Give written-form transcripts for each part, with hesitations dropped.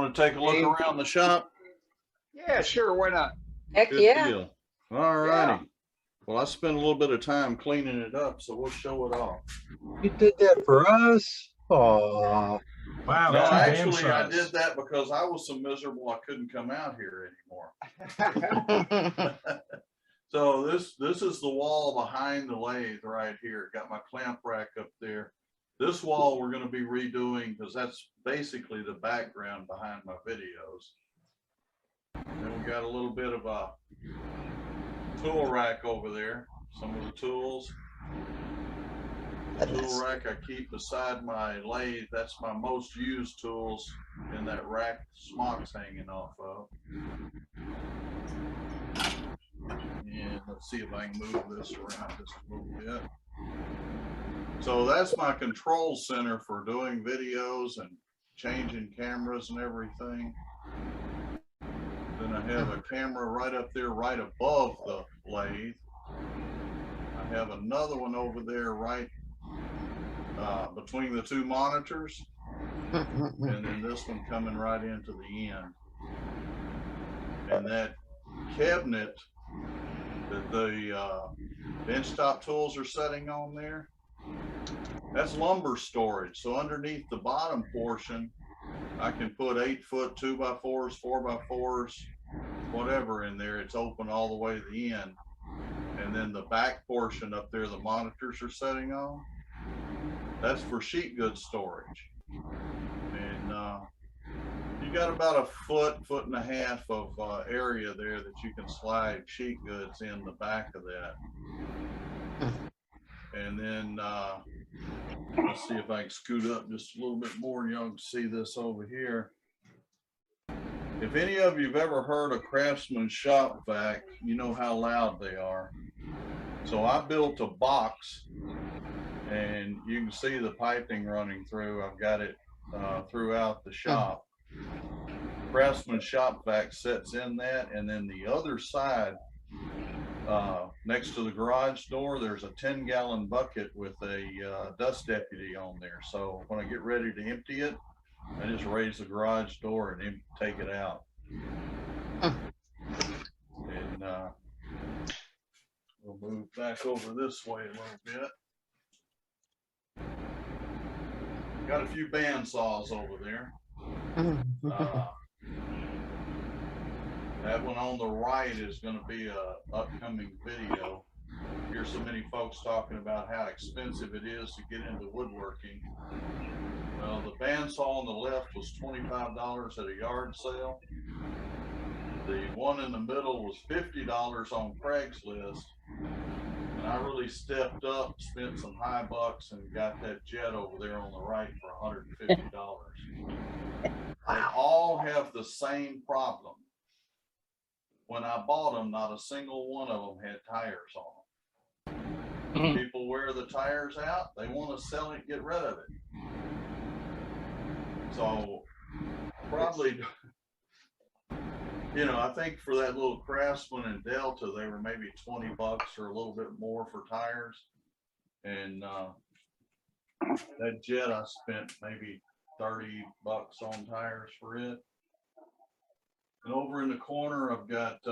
want to take a look around the shop? Yeah, sure. Why not? Heck Good yeah. deal. All righty. Well, I spent a little bit of time cleaning it up, so we'll show it off. You did that for us? Oh, Wow. No, two actually, I bandsaws. did that because I was so miserable I couldn't come out here anymore. So this is the wall behind the lathe right here. Got my clamp rack up there. This wall we're going to be redoing because that's basically the background behind my videos. Then we got a little bit of a tool rack over there. Some of the tools. The tool rack I keep beside my lathe. That's my most used tools in that rack smock's hanging off of. And let's see if I can move this around just a little bit. So that's my control center for doing videos and changing cameras and everything. Then I have a camera right up there, right above the lathe. I have another one over there right between the two monitors. And then this one coming right into the end. And that cabinet that the benchtop tools are setting on there, that's lumber storage. So underneath the bottom portion, I can put 8-foot 2x4s, 4x4s, whatever in there. It's open all the way to the end. And then the back portion up there, the monitors are setting on, that's for sheet goods storage. And you got about a foot and a half of area there that you can slide sheet goods in the back of that. And then let's see if I can scoot up just a little bit more and y'all can see this over here. If any of you have ever heard a Craftsman shop vac, you know how loud they are. So I built a box and you can see the piping running through. I've got it throughout the shop. Craftsman shop vac sets in that, and then the other side next to the garage door, there's a 10-gallon bucket with a dust deputy on there. So when I get ready to empty it, I just raise the garage door and take it out. And we'll move back over this way a little bit. Got a few band saws over there. That one on the right is going to be a upcoming video. Here's so many folks talking about how expensive it is to get into woodworking. Well, the bandsaw on the left was $25 at a yard sale. The one in the middle was $50 on Craigslist. And I really stepped up, spent some high bucks, and got that jet over there on the right for $150. They all have the same problem. When I bought them, not a single one of them had tires on them. People wear the tires out, they want to sell it, get rid of it. So probably, you know, I think for that little Craftsman and Delta, they were maybe 20 bucks or a little bit more for tires. And that jet, I spent maybe 30 bucks on tires for it. And over in the corner, I've got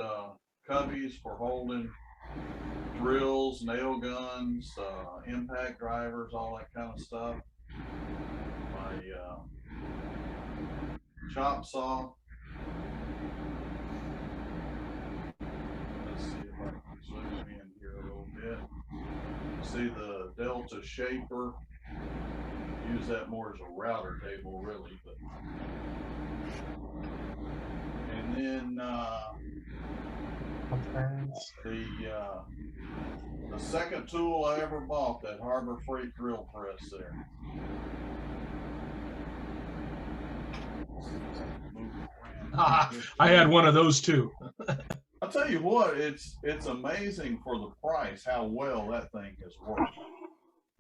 cubbies for holding drills, nail guns, impact drivers, all that kind of stuff. My chop saw. Let's see if I can zoom in here a little bit. See the Delta shaper. Use that more as a router table, really, but. And then the second tool I ever bought, that Harbor Freight drill press there. I had one of those too. I'll tell you what, it's amazing for the price how well that thing has worked.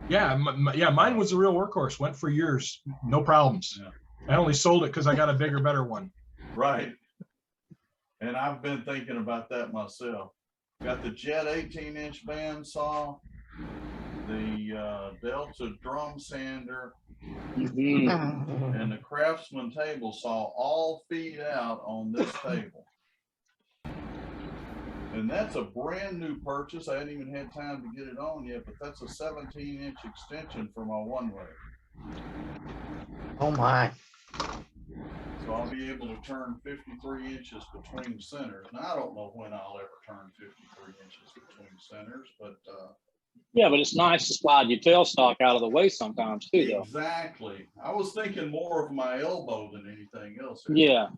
Yeah, yeah, mine was a real workhorse. Went for years, no problems. Yeah. I only sold it because I got a bigger, better one. Right. And I've been thinking about that myself. Got the Jet 18-inch bandsaw. the Delta drum sander, Mhm. and the Craftsman table saw all feed out on this table. And that's a brand new purchase. I hadn't even had time to get it on yet, but that's a 17-inch extension for my one-way. Oh my. So I'll be able to turn 53 inches between centers. Now, I don't know when I'll ever turn 53 inches between centers, but Yeah, but it's nice to slide your tailstock out of the way sometimes too, though. exactly. I was thinking more of my elbow than anything else. Yeah.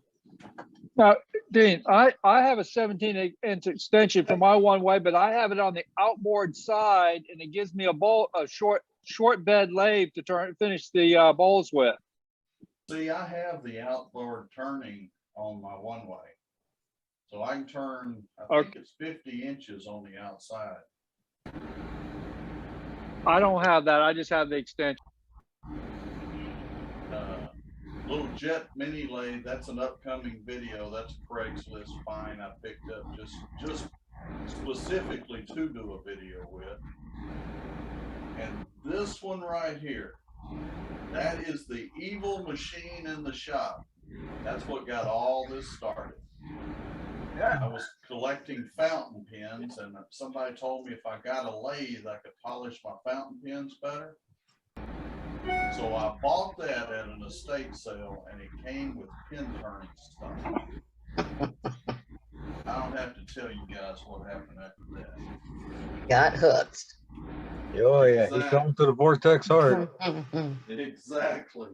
Now, Dean, I have a 17-inch extension for my one way, but I have it on the outboard side, and it gives me a short bed lathe to finish the bowls with. See, I have the outboard turning on my one way. So I can turn, I think it's 50 inches on the outside. I don't have that. I just have the extension. Little jet mini lathe, that's an upcoming video. That's a Craigslist find I picked up just specifically to do a video with. And this one right here, that is the evil machine in the shop. That's what got all this started. I was collecting fountain pens, and somebody told me if I got a lathe, I could polish my fountain pens better. So I bought that at an estate sale, and it came with pin turning stuff. I don't have to tell you guys what happened after that. Got hooked. Oh yeah, he fell into the vortex hard. Exactly.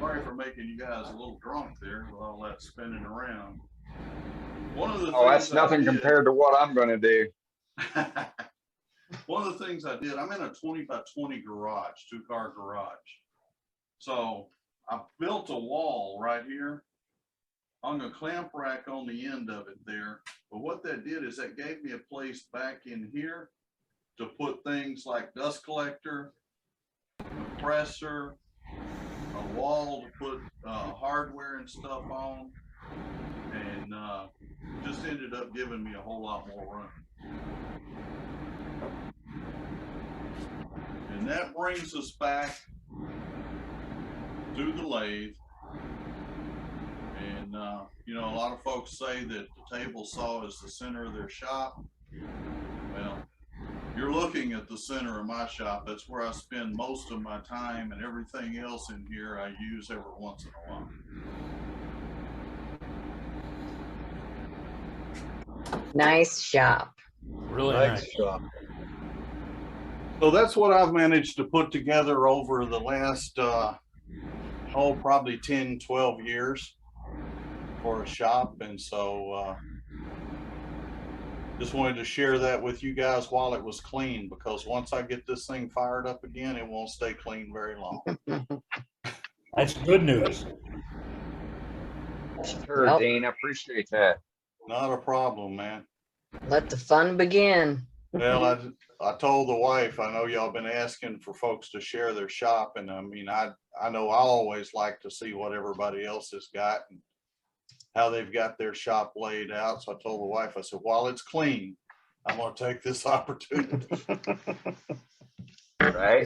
Sorry for making you guys a little drunk there with all that spinning around. One of the Oh, that's things I nothing did- compared to what I'm going to do. One of the things I did, I'm in a 20 by 20 garage, 2-car garage. So I built a wall right here, hung a clamp rack on the end of it there. But what that did is that gave me a place back in here to put things like dust collector, compressor, a wall to put hardware and stuff on, and just ended up giving me a whole lot more room. And that brings us back to the lathe. And, you know, a lot of folks say that the table saw is the center of their shop. Well, you're looking at the center of my shop. That's where I spend most of my time, and everything else in here I use every once in a while. Nice shop. Really Nice nice. job. So that's what I've managed to put together over the last, probably 10, 12 years for a shop. And so just wanted to share that with you guys while it was clean, because once I get this thing fired up again, it won't stay clean very long. That's good news. Sure, Well- Dean, I appreciate that. Not a problem, man. Let the fun begin. Well, I told the wife, I know y'all been asking for folks to share their shop, and I mean, I know I always like to see what everybody else has got and how they've got their shop laid out. So I told the wife, I said, while it's clean, I'm gonna take this opportunity. Right?